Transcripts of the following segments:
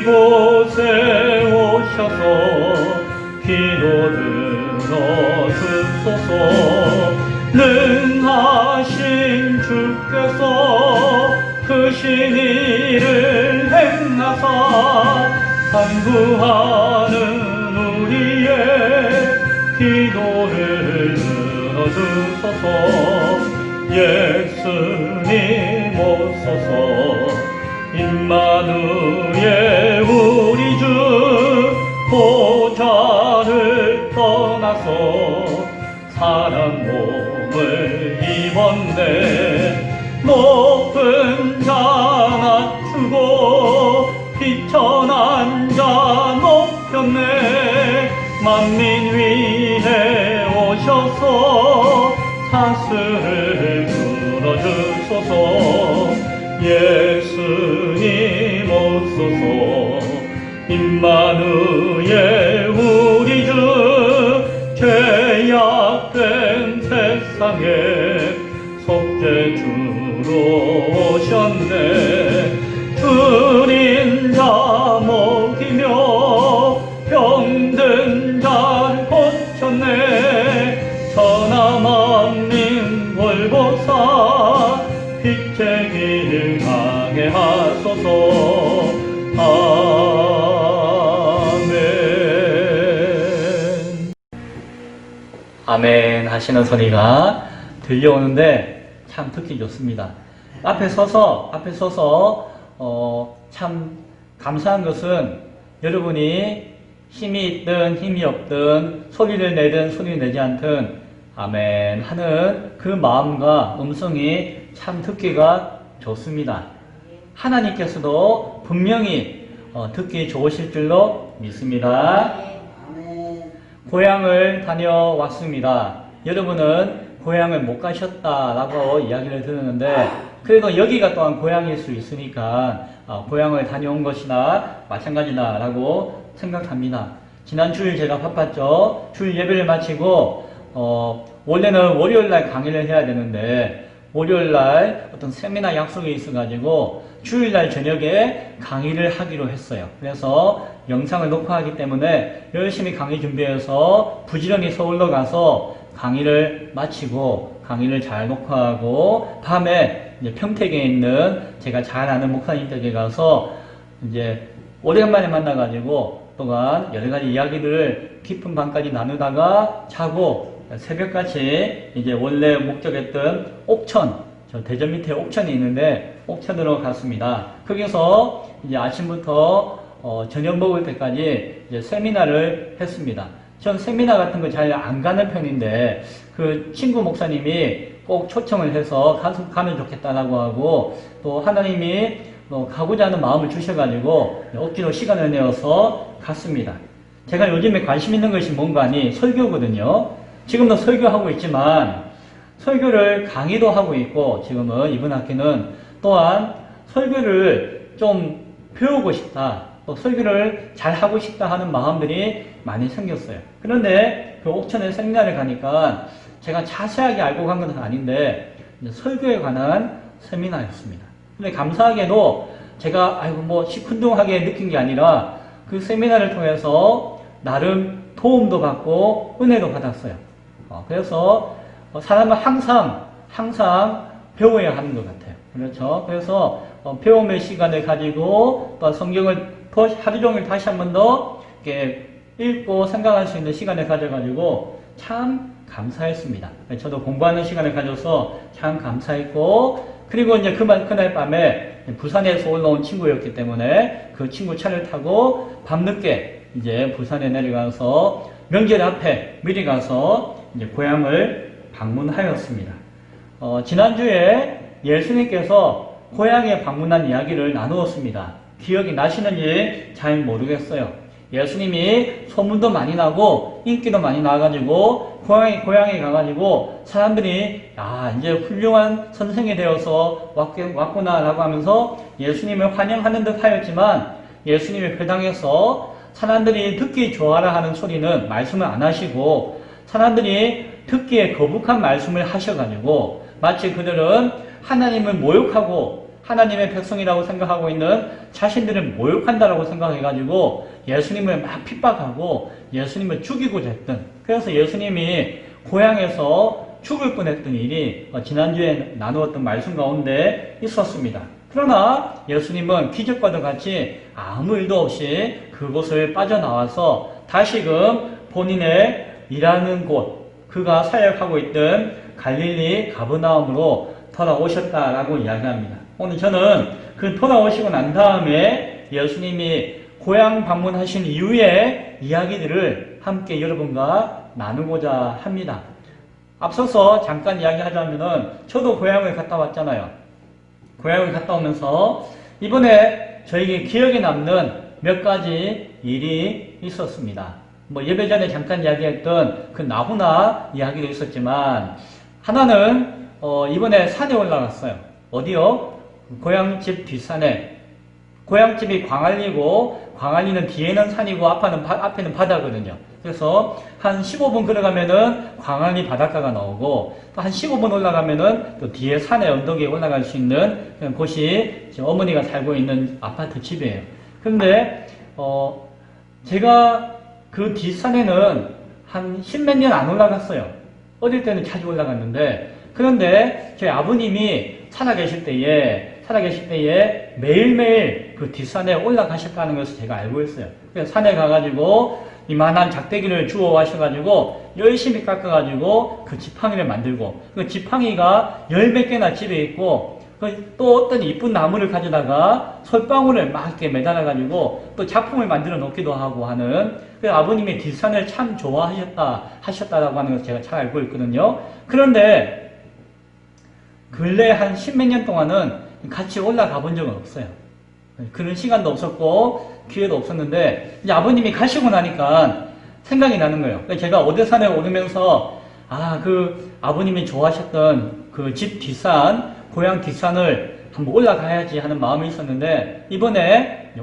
이곳에 오셔서 기도 들어주소서. 능하신 주께서 크신 일을 행하사 간구하는 우리의 기도를 들어주소서. 예수님 오소서. 임마누엘 우리 주 보좌를 떠나서 사람 몸을 입었네. 높은 자 낮추고 비천한 자 높였네. 만민 위에 오셔서 사슬을 풀어주소서. 예수님 오소서. 임마누엘 우리 주 죄악된 세상에 속죄주로 오셨네. 줄인 자 먹이며 병든 자를 고쳤네. 천하만민 골고사 빛의 길 가게 하소서. 아멘. 아멘 하시는 소리가 들려오는데 참 듣기 좋습니다. 앞에 서서 참 감사한 것은 여러분이 힘이 있든 힘이 없든 소리를 내든 소리를 내지 않든 아멘 하는 그 마음과 음성이 참 듣기가 좋습니다. 하나님께서도 분명히 듣기 좋으실 줄로 믿습니다. 고향을 다녀왔습니다. 여러분은 고향을 못 가셨다라고 이야기를 들었는데 그래도 여기가 또한 고향일 수 있으니까 고향을 다녀온 것이나 마찬가지다라고 생각합니다. 지난 주일 제가 바빴죠. 주일 예배를 마치고 원래는 월요일날 강의를 해야 되는데 월요일날 어떤 세미나 약속이 있어가지고 주일날 저녁에 강의를 하기로 했어요. 그래서 영상을 녹화하기 때문에 열심히 강의 준비해서 부지런히 서울로 가서 강의를 마치고 강의를 잘 녹화하고 밤에 이제 평택에 있는 제가 잘 아는 목사님 댁에 가서 이제 오래간만에 만나가지고 또한 여러 가지 이야기를 깊은 밤까지 나누다가 자고 새벽같이 이제 원래 목적했던 옥천, 저 대전 밑에 옥천이 있는데 옥천으로 갔습니다. 거기서 이제 아침부터 저녁 먹을 때까지 이제 세미나를 했습니다. 전 세미나 같은 거 잘 안 가는 편인데 그 친구 목사님이 꼭 초청을 해서 가면 좋겠다라고 하고 또 하나님이 가고자 하는 마음을 주셔가지고 억지로 시간을 내어서 갔습니다. 제가 요즘에 관심 있는 것이 뭔가 하니 설교거든요. 지금도 설교하고 있지만 설교를 강의도 하고 있고 지금은 이번 학기는 또한 설교를 좀 배우고 싶다 또 설교를 잘 하고 싶다 하는 마음들이 많이 생겼어요. 그런데 그 옥천에 세미나를 가니까 제가 자세하게 알고 간 건 아닌데 설교에 관한 세미나였습니다. 근데 감사하게도 제가 뭐 시큰둥하게 느낀 게 아니라 그 세미나를 통해서 나름 도움도 받고 은혜도 받았어요. 그래서 사람은 항상 배워야 하는 것 같아요. 그렇죠? 그래서 배움의 시간을 가지고 또 성경을 하루 종일 다시 한 번 더 읽고 생각할 수 있는 시간을 가져가지고 참 감사했습니다. 저도 공부하는 시간을 가져서 참 감사했고 그리고 이제 그날 밤에 부산에서 올라온 친구였기 때문에 그 친구 차를 타고 밤늦게 이제 부산에 내려가서 명절 앞에 미리 가서 이제 고향을 방문하였습니다. 지난주에 예수님께서 고향에 방문한 이야기를 나누었습니다. 기억이 나시는지 잘 모르겠어요. 예수님이 소문도 많이 나고 인기도 많이 나가지고 고향에 가가지고 사람들이 이제 훌륭한 선생이 되어서 왔구나라고 하면서 예수님을 환영하는 듯 하였지만 예수님의 회당에서 사람들이 듣기 좋아라 하는 소리는 말씀을 안 하시고 사람들이 듣기에 거북한 말씀을 하셔가지고 마치 그들은 하나님을 모욕하고 하나님의 백성이라고 생각하고 있는 자신들을 모욕한다라고 생각해가지고 예수님을 막 핍박하고 예수님을 죽이고자 했던, 그래서 예수님이 고향에서 죽을 뻔했던 일이 지난주에 나누었던 말씀 가운데 있었습니다. 그러나 예수님은 기적과도 같이 아무 일도 없이 그곳을 빠져나와서 다시금 본인의 일하는 곳, 그가 사역하고 있던 갈릴리 가버나움으로 돌아오셨다라고 이야기합니다. 오늘 저는 그 돌아오시고 난 다음에 예수님이 고향 방문하신 이후의 이야기들을 함께 여러분과 나누고자 합니다. 앞서서 잠깐 이야기하자면은 저도 고향을 갔다 왔잖아요. 고향을 갔다 오면서 이번에 저에게 기억에 남는 몇 가지 일이 있었습니다. 뭐 예배 전에 잠깐 이야기했던 그 나훈아 이야기도 있었지만, 하나는 이번에 산에 올라갔어요. 어디요? 고향집 뒷산에. 고향집이 광안리고, 광안리는 뒤에는 산이고 앞에는 바다거든요. 그래서 한 15분 걸어가면은 광안리 바닷가가 나오고, 또 한 15분 올라가면은 또 뒤에 산에 언덕에 올라갈 수 있는 곳이 어머니가 살고 있는 아파트 집이에요. 근데 제가 그 뒷산에는 한 10몇 년 안 올라갔어요. 어릴 때는 자주 올라갔는데, 그런데 저희 아버님이 살아계실 때에 매일매일 그 뒷산에 올라가셨다는 것을 제가 알고 있어요. 그래서 산에 가가지고 이만한 작대기를 주워 와셔가지고 열심히 깎아가지고 그 지팡이를 만들고, 그 지팡이가 10몇 개나 집에 있고, 또 어떤 이쁜 나무를 가져다가 솔방울을 막 이렇게 매달아가지고 또 작품을 만들어 놓기도 하고 하는, 그 아버님이 뒷산을 참 하셨다라고 하는 것을 제가 잘 알고 있거든요. 그런데 근래 한 10몇 년 동안은 같이 올라가 본 적은 없어요. 그런 시간도 없었고 기회도 없었는데, 이제 아버님이 가시고 나니까 생각이 나는 거예요. 제가 오대산에 오르면서 그 아버님이 좋아하셨던 그 집 뒷산, 고향 뒷산을 한번 올라가야지 하는 마음이 있었는데, 이번에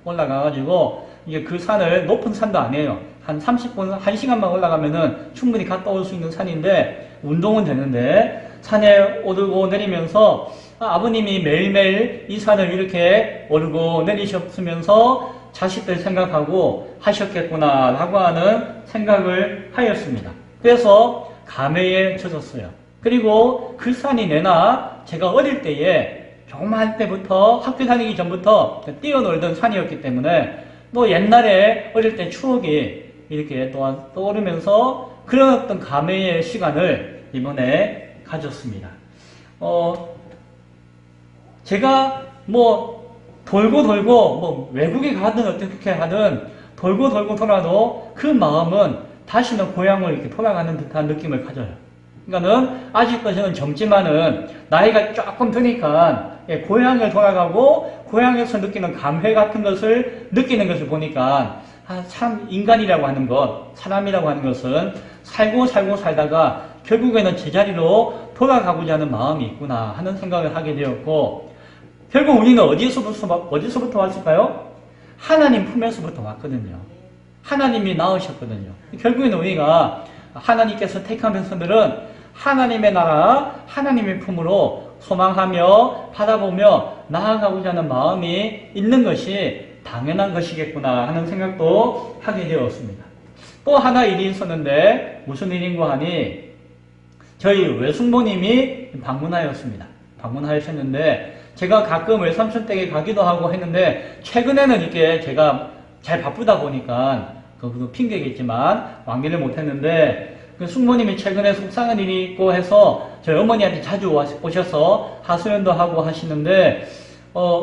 올라가가지고 이게 그 산을, 높은 산도 아니에요. 한 30분, 1시간만 올라가면은 충분히 갔다 올 수 있는 산인데 운동은 되는데, 산에 오르고 내리면서 아버님이 매일매일 이 산을 이렇게 오르고 내리셨으면서 자식들 생각하고 하셨겠구나 라고 하는 생각을 하였습니다. 그래서 감회에 젖었어요. 그리고 그 산이 내나 제가 어릴 때에 조그만 때부터, 학교 다니기 전부터 뛰어놀던 산이었기 때문에 또 옛날에 어릴 때 추억이 이렇게 또한 떠오르면서 그런 어떤 감회의 시간을 이번에 가졌습니다. 제가 돌고 외국에 가든 어떻게 하든 돌고 돌아도 그 마음은 다시는 고향을 이렇게 돌아가는 듯한 느낌을 가져요. 그러니까는 아직도 저는 젊지만은 나이가 조금 드니까 고향을 돌아가고 고향에서 느끼는 감회 같은 것을 느끼는 것을 보니까 참 인간이라고 하는 것, 사람이라고 하는 것은 살고 살다가 결국에는 제자리로 돌아가고자 하는 마음이 있구나 하는 생각을 하게 되었고, 결국 우리는 어디서부터 왔을까요? 하나님 품에서부터 왔거든요. 하나님이 낳으셨거든요. 결국에는 우리가 하나님께서 택한 백성들은 하나님의 나라, 하나님의 품으로 소망하며 바라보며 나아가고자 하는 마음이 있는 것이 당연한 것이겠구나 하는 생각도 하게 되었습니다. 또 하나 일이 있었는데 무슨 일인가 하니, 저희 외숙모님이 방문하였는데 제가 가끔 외삼촌 댁에 가기도 하고 했는데, 최근에는 이렇게 제가 잘 바쁘다 보니까 그것도 핑계겠지만 왕기를 못했는데, 그 숙모님이 최근에 속상한 일이 있고 해서 저희 어머니한테 자주 오셔서 하소연도 하고 하시는데,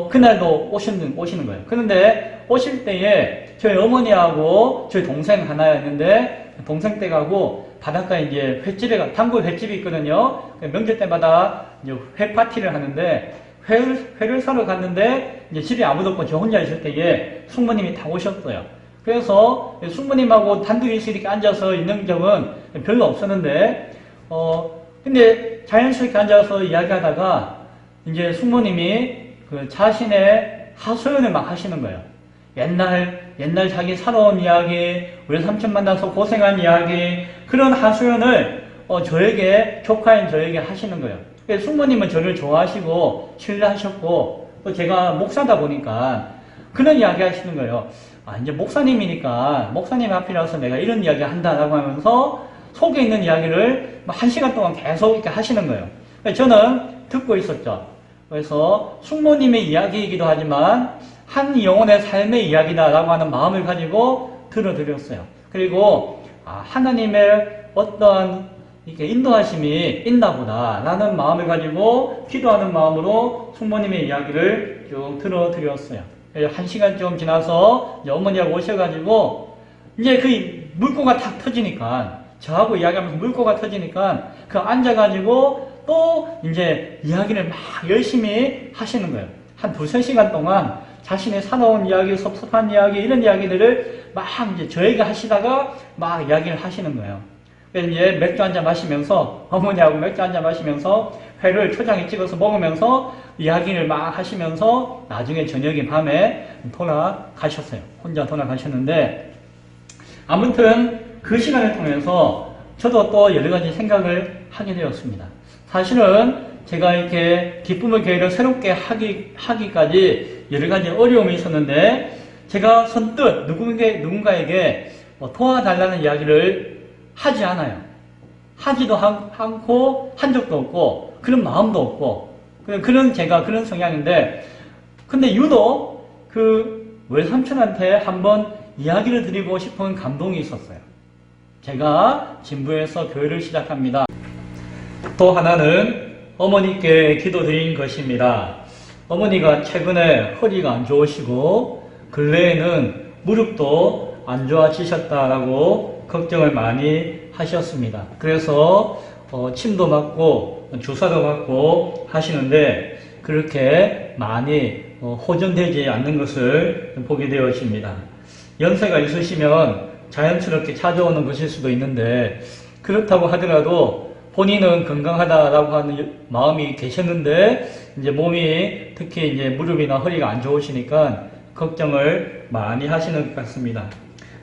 그날도 오시는 거예요. 그런데 오실 때에 저희 어머니하고 저희 동생 하나였는데, 동생 댁하고 바닷가에 이제 단골 횟집이 있거든요. 명절 때마다 이제 회 파티를 하는데, 회를 사러 갔는데, 이제 집에 아무도 없고 저 혼자 있을 때에 숙모님이 다 오셨어요. 그래서 숙모님하고 단둘이 이렇게 앉아서 있는 적은 별로 없었는데, 근데 자연스럽게 앉아서 이야기하다가 이제 숙모님이 그 자신의 하소연을 막 하시는 거예요. 옛날 자기 살아온 이야기, 외삼촌 만나서 고생한 이야기, 그런 하소연을 조카인 저에게 하시는 거예요. 숙모님은 저를 좋아하시고 신뢰하셨고 또 제가 목사다 보니까 그런 이야기 하시는 거예요. 아, 이제 목사님이니까 목사님 앞이라서 내가 이런 이야기 한다라고 하면서 속에 있는 이야기를 1시간 동안 계속 이렇게 하시는 거예요. 저는 듣고 있었죠. 그래서 숙모님의 이야기이기도 하지만 한 영혼의 삶의 이야기다라고 하는 마음을 가지고 들어드렸어요. 그리고 하나님의 어떠한 이렇게 인도하심이 있나 보다라는 마음을 가지고 기도하는 마음으로 숙모님의 이야기를 쭉 들어드렸어요. 1시간쯤 지나서 이제 어머니하고 오셔가지고 이제 그 물고가 탁 터지니까 저하고 이야기하면서 물고가 터지니까 그 앉아가지고 또 이제 이야기를 막 열심히 하시는 거예요. 한 2~3시간 동안 자신의 살아온 이야기, 섭섭한 이야기, 이런 이야기들을 막 이제 저에게 하시다가 막 이야기를 하시는 거예요. 그래서 이제 맥주 한잔 마시면서, 어머니하고 맥주 한잔 마시면서 회를 초장에 찍어서 먹으면서 이야기를 막 하시면서 나중에 저녁에 밤에 돌아가셨어요. 혼자 돌아가셨는데, 아무튼 그 시간을 통해서 저도 또 여러 가지 생각을 하게 되었습니다. 사실은 제가 이렇게 기쁨의 교회를 새롭게 하기까지 여러 가지 어려움이 있었는데, 제가 선뜻 누군가에게 도와달라는 이야기를 하지 않아요. 하지도 않고, 한 적도 없고, 그런 마음도 없고, 제가 그런 성향인데, 근데 유독 그 외삼촌한테 한번 이야기를 드리고 싶은 감동이 있었어요. 제가 진부에서 교회를 시작합니다. 또 하나는 어머니께 기도드린 것입니다. 어머니가 최근에 허리가 안 좋으시고 근래에는 무릎도 안 좋아지셨다라고 걱정을 많이 하셨습니다. 그래서 침도 맞고 주사도 맞고 하시는데 그렇게 많이 호전되지 않는 것을 보게 되어집니다. 연세가 있으시면 자연스럽게 찾아오는 것일 수도 있는데 그렇다고 하더라도 본인은 건강하다라고 하는 마음이 계셨는데 이제 몸이 특히 이제 무릎이나 허리가 안 좋으시니까 걱정을 많이 하시는 것 같습니다.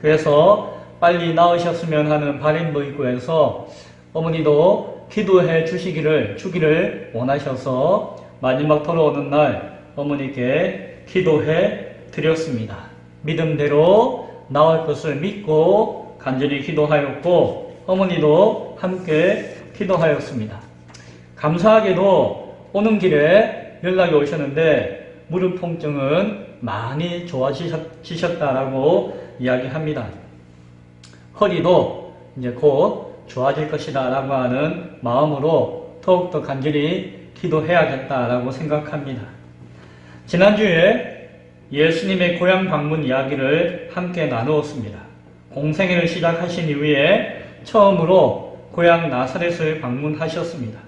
그래서 빨리 나으셨으면 하는 바람도 있고 해서 어머니도 기도해 주기를 원하셔서 마지막 돌아오는 날 어머니께 기도해 드렸습니다. 믿음대로 나을 것을 믿고 간절히 기도하였고 어머니도 함께 기도하였습니다. 감사하게도 오는 길에 연락이 오셨는데 무릎 통증은 많이 좋아지셨다라고 이야기합니다. 허리도 이제 곧 좋아질 것이다 라고 하는 마음으로 더욱더 간절히 기도해야겠다라고 생각합니다. 지난주에 예수님의 고향 방문 이야기를 함께 나누었습니다. 공생애를 시작하신 이후에 처음으로 고향 나사렛을 방문하셨습니다.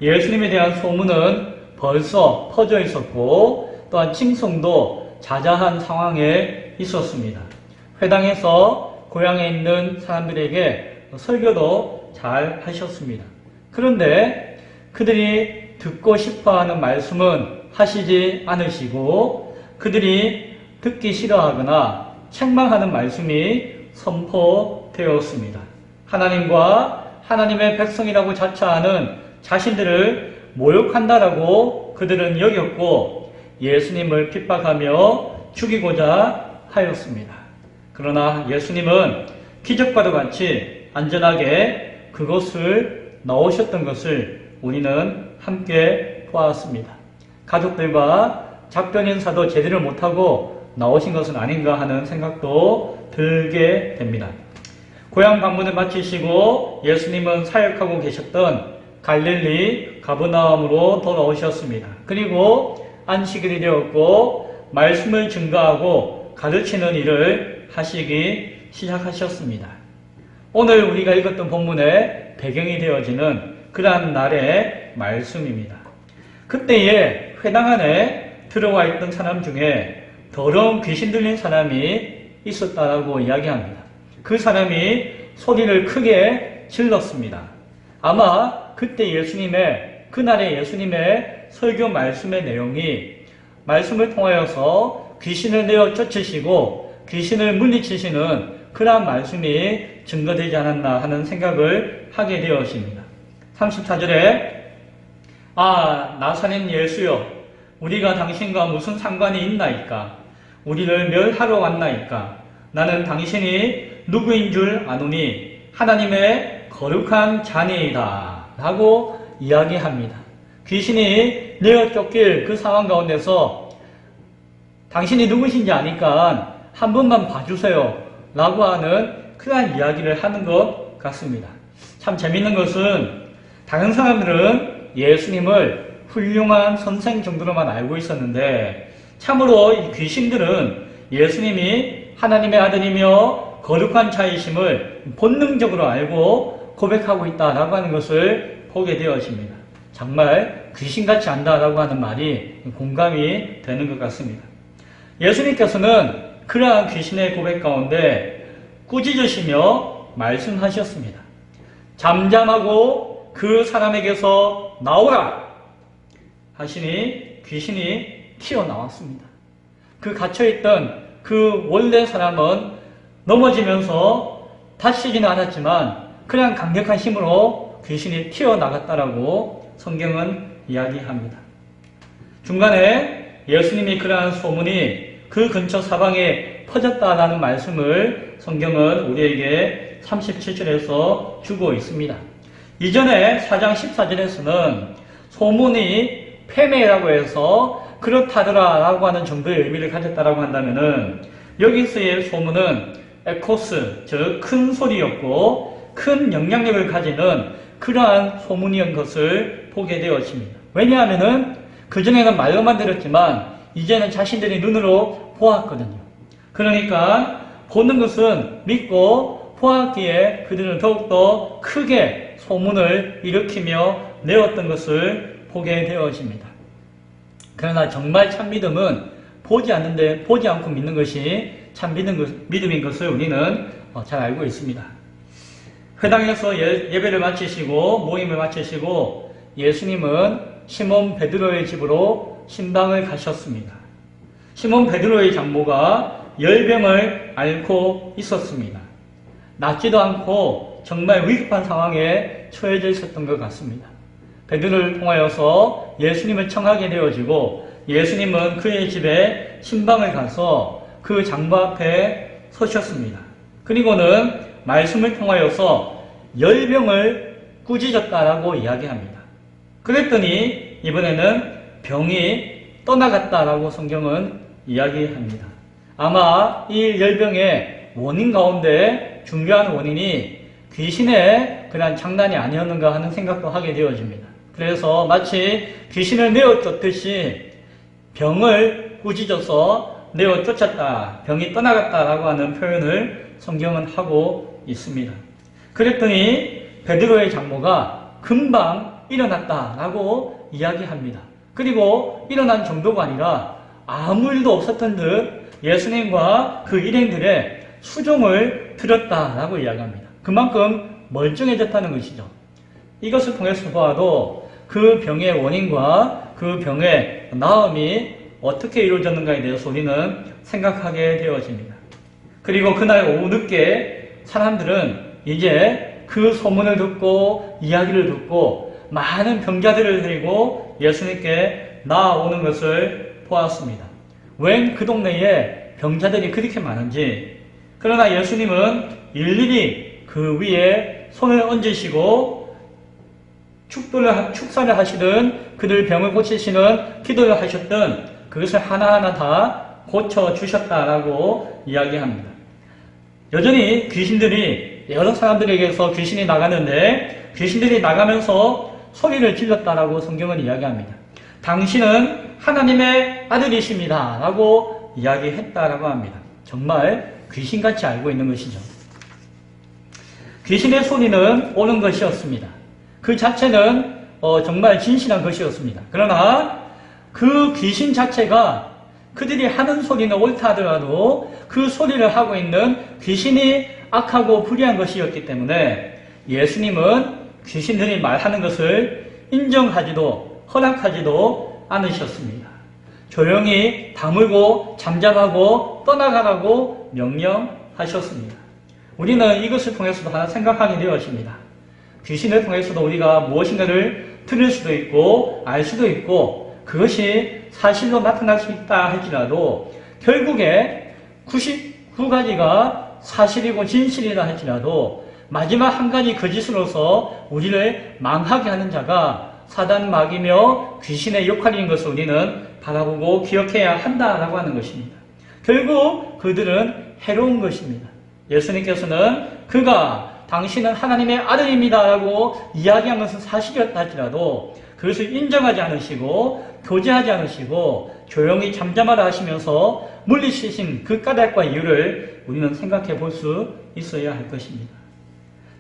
예수님에 대한 소문은 벌써 퍼져 있었고 또한 칭송도 자자한 상황에 있었습니다. 회당에서 고향에 있는 사람들에게 설교도 잘 하셨습니다. 그런데 그들이 듣고 싶어하는 말씀은 하시지 않으시고 그들이 듣기 싫어하거나 책망하는 말씀이 선포되었습니다. 하나님과 하나님의 백성이라고 자처하는 자신들을 모욕한다라고 그들은 여겼고 예수님을 핍박하며 죽이고자 하였습니다. 그러나 예수님은 기적과도 같이 안전하게 그곳을 나오셨던 것을 우리는 함께 보았습니다. 가족들과 작별 인사도 제대로 못하고 나오신 것은 아닌가 하는 생각도 들게 됩니다. 고향 방문을 마치시고 예수님은 사역하고 계셨던 갈릴리 가버나움으로 돌아오셨습니다. 그리고 안식일이 되었고 말씀을 증거하고 가르치는 일을 하시기 시작하셨습니다. 오늘 우리가 읽었던 본문의 배경이 되어지는 그러한 날의 말씀입니다. 그때에 회당 안에 들어와 있던 사람 중에 더러운 귀신 들린 사람이 있었다라고 이야기합니다. 그 사람이 소리를 크게 질렀습니다. 아마 그때 그날의 예수님의 설교 말씀의 내용이 말씀을 통하여서 귀신을 내어 쫓으시고 귀신을 물리치시는 그러한 말씀이 증거되지 않았나 하는 생각을 하게 되었습니다. 34절에 아, 나사렛 예수여, 우리가 당신과 무슨 상관이 있나이까? 우리를 멸하러 왔나이까? 나는 당신이 누구인 줄 아노니 하나님의 거룩한 자니이다 라고 이야기합니다. 귀신이 내어 쫓길 그 상황 가운데서 당신이 누구신지 아니까 한 번만 봐주세요 라고 하는 그러한 이야기를 하는 것 같습니다. 참 재밌는 것은 다른 사람들은 예수님을 훌륭한 선생 정도로만 알고 있었는데 참으로 이 귀신들은 예수님이 하나님의 아들이며 거룩한 자이심을 본능적으로 알고 고백하고 있다라고 하는 것을 보게 되어집니다. 정말 귀신같이 안다라고 하는 말이 공감이 되는 것 같습니다. 예수님께서는 그러한 귀신의 고백 가운데 꾸짖으시며 말씀하셨습니다. 잠잠하고 그 사람에게서 나오라 하시니 귀신이 튀어나왔습니다. 그 갇혀있던 그 원래 사람은 넘어지면서 다치지는 않았지만 그냥 강력한 힘으로 귀신이 튀어나갔다라고 성경은 이야기합니다. 중간에 예수님이 그러한 소문이 그 근처 사방에 퍼졌다라는 말씀을 성경은 우리에게 37절에서 주고 있습니다. 이전에 4장 14절에서는 소문이 폐매라고 해서 그렇다더라 라고 하는 정도의 의미를 가졌다라고 한다면은 여기서의 소문은 에코스, 즉 큰 소리였고 큰 영향력을 가지는 그러한 소문이었던 것을 보게 되었습니다. 왜냐하면은 그전에는 말로만 들었지만 이제는 자신들이 눈으로 보았거든요. 그러니까 보는 것은 믿고 보았기에 그들은 더욱더 크게 소문을 일으키며 내었던 것을 보게 되어집니다. 그러나 정말 참 믿음은 보지 않고 믿는 것이 참 믿음인 것을 우리는 잘 알고 있습니다. 회당에서 예배를 마치시고 모임을 마치시고 예수님은 시몬 베드로의 집으로 신방을 가셨습니다. 시몬 베드로의 장모가 열병을 앓고 있었습니다. 낫지도 않고 정말 위급한 상황에 처해져 있었던 것 같습니다. 베드로를 통하여서 예수님을 청하게 되어지고 예수님은 그의 집에 신방을 가서 그 장모 앞에 서셨습니다. 그리고는 말씀을 통하여서 열병을 꾸짖었다라고 이야기합니다. 그랬더니 이번에는 병이 떠나갔다라고 성경은 이야기합니다. 아마 이 열병의 원인 가운데 중요한 원인이 귀신의 그런 장난이 아니었는가 하는 생각도 하게 되어집니다. 그래서 마치 귀신을 내어 쫓듯이 병을 꾸짖어서 내어 쫓았다, 병이 떠나갔다라고 하는 표현을 성경은 하고 있습니다. 그랬더니 베드로의 장모가 금방 일어났다라고 이야기합니다. 그리고 일어난 정도가 아니라 아무 일도 없었던 듯 예수님과 그 일행들의 수종을 들었다라고 이야기합니다. 그만큼 멀쩡해졌다는 것이죠. 이것을 통해서 보아도 그 병의 원인과 그 병의 나음이 어떻게 이루어졌는가에 대해서 우리는 생각하게 되어집니다. 그리고 그날 오후 늦게 사람들은 이제 그 소문을 듣고 이야기를 듣고 많은 병자들을 데리고 예수님께 나아오는 것을 보았습니다. 웬 그 동네에 병자들이 그렇게 많은지. 그러나 예수님은 일일이 그 위에 손을 얹으시고 축사를 하시든 그들 병을 고치시는 기도를 하셨든 그것을 하나하나 다 고쳐주셨다라고 이야기합니다. 여전히 귀신들이 여러 사람들에게서 귀신이 나가는데 귀신들이 나가면서 소리를 질렀다라고 성경은 이야기합니다. 당신은 하나님의 아들이십니다 라고 이야기했다라고 합니다. 정말 귀신같이 알고 있는 것이죠. 귀신의 소리는 옳은 것이었습니다. 그 자체는 정말 진실한 것이었습니다. 그러나 그 귀신 자체가 그들이 하는 소리는 옳다 하더라도 그 소리를 하고 있는 귀신이 악하고 불의한 것이었기 때문에 예수님은 귀신들이 말하는 것을 인정하지도 허락하지도 않으셨습니다. 조용히 다물고 잠잠하고 떠나가라고 명령하셨습니다. 우리는 이것을 통해서도 하나 생각하게 되었습니다. 귀신을 통해서도 우리가 무엇인가를 들을 수도 있고 알 수도 있고 그것이 사실로 나타날 수 있다 할지라도 결국에 99가지가 사실이고 진실이라 할지라도 마지막 한 가지 거짓으로서 우리를 망하게 하는 자가 사단 마귀며 귀신의 역할인 것을 우리는 바라보고 기억해야 한다라고 하는 것입니다. 결국 그들은 해로운 것입니다. 예수님께서는 그가 당신은 하나님의 아들입니다 라고 이야기한 것은 사실이었다 할지라도 그것을 인정하지 않으시고 교제하지 않으시고 조용히 잠잠하라 하시면서 물리치신 그 까닭과 이유를 우리는 생각해 볼 수 있어야 할 것입니다.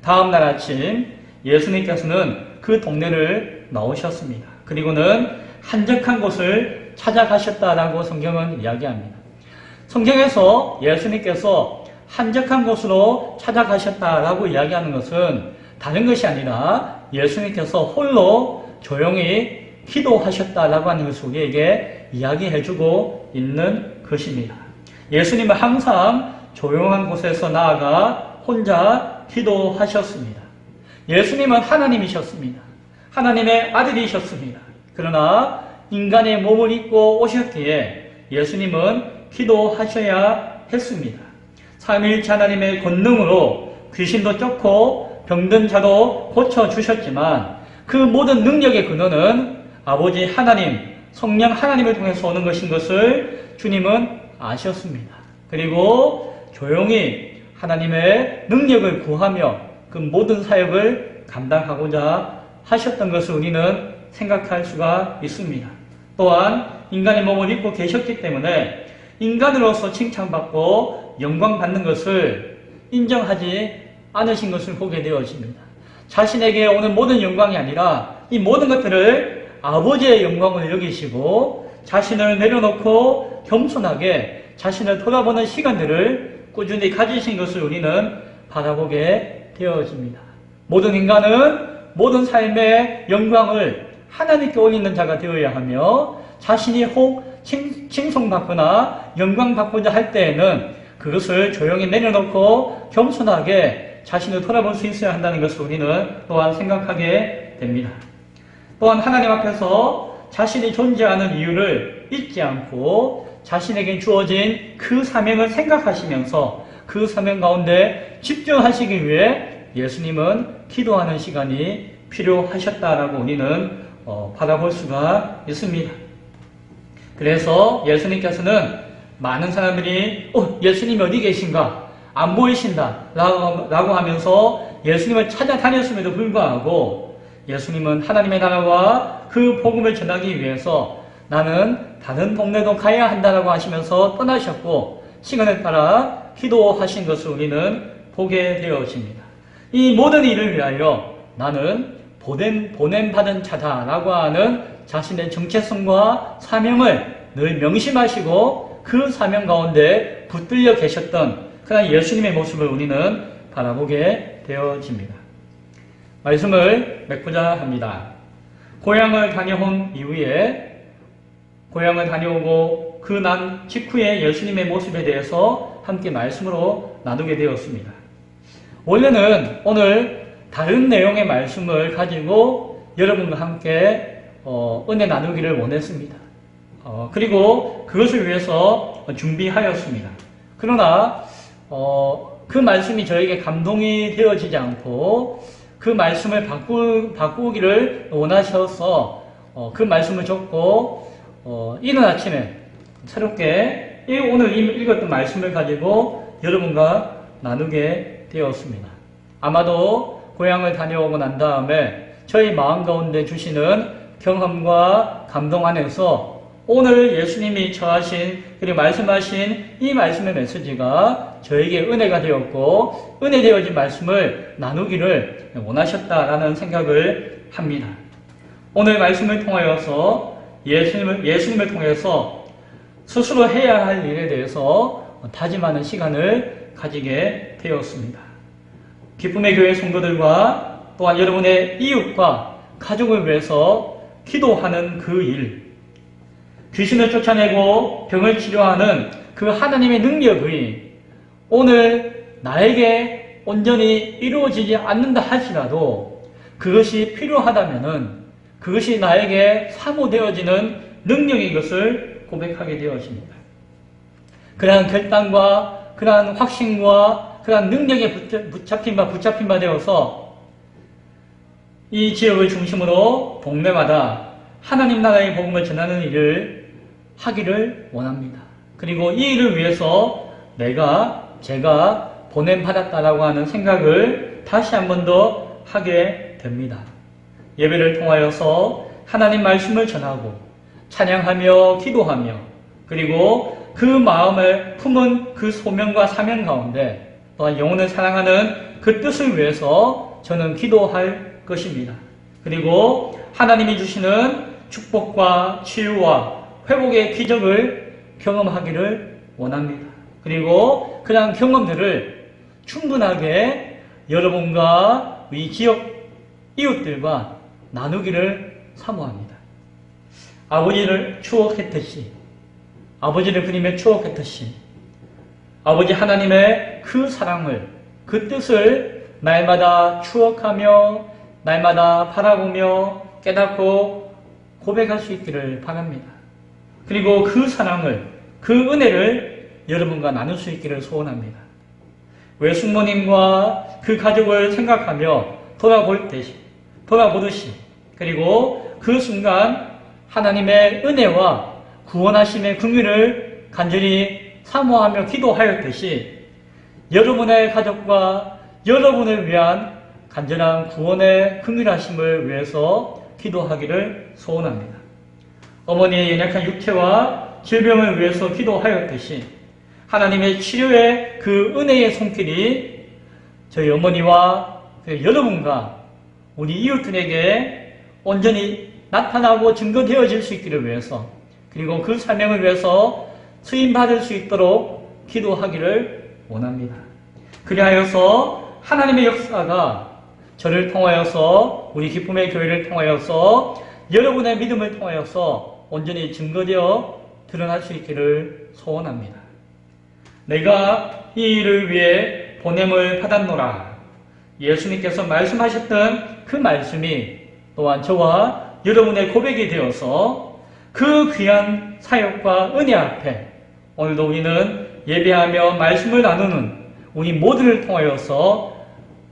다음 날 아침 예수님께서는 그 동네를 나오셨습니다. 그리고는 한적한 곳을 찾아가셨다라고 성경은 이야기합니다. 성경에서 예수님께서 한적한 곳으로 찾아가셨다라고 이야기하는 것은 다른 것이 아니라 예수님께서 홀로 조용히 기도하셨다라고 하는 것을 우리에게 이야기해주고 있는 것입니다. 예수님은 항상 조용한 곳에서 나아가 혼자 기도하셨습니다. 예수님은 하나님이셨습니다. 하나님의 아들이셨습니다. 그러나 인간의 몸을 입고 오셨기에 예수님은 기도하셔야 했습니다. 삼위일체 하나님의 권능으로 귀신도 쫓고 병든 자도 고쳐주셨지만 그 모든 능력의 근원은 아버지 하나님, 성령 하나님을 통해서 오는 것인 것을 주님은 아셨습니다. 그리고 조용히 하나님의 능력을 구하며 그 모든 사역을 감당하고자 하셨던 것을 우리는 생각할 수가 있습니다. 또한 인간의 몸을 입고 계셨기 때문에 인간으로서 칭찬받고 영광받는 것을 인정하지 않으신 것을 보게 되어집니다. 자신에게 오는 모든 영광이 아니라 이 모든 것들을 아버지의 영광을 여기시고 자신을 내려놓고 겸손하게 자신을 돌아보는 시간들을 꾸준히 가지신 것을 우리는 바라보게 되어집니다. 모든 인간은 모든 삶의 영광을 하나님께 올리는 자가 되어야 하며 자신이 혹 칭송받거나 영광받고자 할 때에는 그것을 조용히 내려놓고 겸손하게 자신을 돌아볼 수 있어야 한다는 것을 우리는 또한 생각하게 됩니다. 또한 하나님 앞에서 자신이 존재하는 이유를 잊지 않고 자신에게 주어진 그 사명을 생각하시면서 그 사명 가운데 집중하시기 위해 예수님은 기도하는 시간이 필요하셨다라고 우리는 바라볼 수가 있습니다. 그래서 예수님께서는 많은 사람들이 예수님이 어디 계신가? 안 보이신다 라고 하면서 예수님을 찾아다녔음에도 불구하고 예수님은 하나님의 나라와 그 복음을 전하기 위해서 나는 다른 동네도 가야 한다라고 하시면서 떠나셨고 시간에 따라 기도하신 것을 우리는 보게 되어집니다. 이 모든 일을 위하여 나는 보냄받은 자다라고 하는 자신의 정체성과 사명을 늘 명심하시고 그 사명 가운데 붙들려 계셨던 그런 예수님의 모습을 우리는 바라보게 되어집니다. 말씀을 맺고자 합니다. 고향을 다녀온 이후에 고향을 다녀오고 그 난 직후에 예수님의 모습에 대해서 함께 말씀으로 나누게 되었습니다. 원래는 오늘 다른 내용의 말씀을 가지고 여러분과 함께 은혜 나누기를 원했습니다. 그리고 그것을 위해서 준비하였습니다. 그러나 그 말씀이 저에게 감동이 되어지지 않고 그 말씀을 바꾸기를 원하셔서 그 말씀을 적고 이른 아침에 새롭게 오늘 읽었던 말씀을 가지고 여러분과 나누게 되었습니다. 아마도 고향을 다녀오고 난 다음에 저희 마음 가운데 주시는 경험과 감동 안에서 오늘 예수님이 처하신 그리고 말씀하신 이 말씀의 메시지가 저에게 은혜가 되었고 은혜 되어진 말씀을 나누기를 원하셨다라는 생각을 합니다. 오늘 말씀을 통하여서 예수님을 통해서 스스로 해야 할 일에 대해서 다짐하는 시간을 가지게 되었습니다. 기쁨의 교회 성도들과 또한 여러분의 이웃과 가족을 위해서 기도하는 그 일, 귀신을 쫓아내고 병을 치료하는 그 하나님의 능력이 오늘 나에게 온전히 이루어지지 않는다 할지라도 그것이 필요하다면은 그것이 나에게 사모되어지는 능력인 것을 고백하게 되어집니다. 그러한 결단과 그러한 확신과 그러한 능력에 붙잡힌 바 되어서 이 지역을 중심으로 동네마다 하나님 나라의 복음을 전하는 일을 하기를 원합니다. 그리고 이 일을 위해서 제가 보냄받았다라고 하는 생각을 다시 한 번 더 하게 됩니다. 예배를 통하여서 하나님 말씀을 전하고 찬양하며 기도하며 그리고 그 마음을 품은 그 소명과 사명 가운데 또한 영혼을 사랑하는 그 뜻을 위해서 저는 기도할 것입니다. 그리고 하나님이 주시는 축복과 치유와 회복의 기적을 경험하기를 원합니다. 그리고 그러한 경험들을 충분하게 여러분과 이 지역 이웃들과 나누기를 사모합니다. 아버지를 추억했듯이, 아버지를 그림에 추억했듯이 아버지 하나님의 그 사랑을, 그 뜻을 날마다 추억하며 날마다 바라보며 깨닫고 고백할 수 있기를 바랍니다. 그리고 그 사랑을, 그 은혜를 여러분과 나눌 수 있기를 소원합니다. 외숙모님과 그 가족을 생각하며 돌아보듯이 그리고 그 순간 하나님의 은혜와 구원하심의 긍휼을 간절히 사모하며 기도하였듯이 여러분의 가족과 여러분을 위한 간절한 구원의 긍휼하심을 위해서 기도하기를 소원합니다. 어머니의 연약한 육체와 질병을 위해서 기도하였듯이 하나님의 치료의 그 은혜의 손길이 저희 어머니와 여러분과 우리 이웃들에게 온전히 나타나고 증거되어질 수 있기를 위해서 그리고 그 사명을 위해서 쓰임받을 수 있도록 기도하기를 원합니다. 그리하여서 하나님의 역사가 저를 통하여서 우리 기쁨의 교회를 통하여서 여러분의 믿음을 통하여서 온전히 증거되어 드러날 수 있기를 소원합니다. 내가 이 일을 위해 보냄을 받았노라. 예수님께서 말씀하셨던 그 말씀이 또한 저와 여러분의 고백이 되어서 그 귀한 사역과 은혜 앞에 오늘도 우리는 예배하며 말씀을 나누는 우리 모두를 통하여서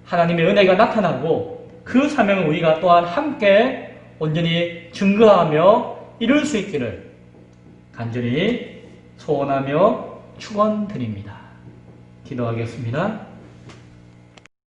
하나님의 은혜가 나타나고 그 사명을 우리가 또한 함께 온전히 증거하며 이룰 수 있기를 간절히 소원하며 축원드립니다. 기도하겠습니다.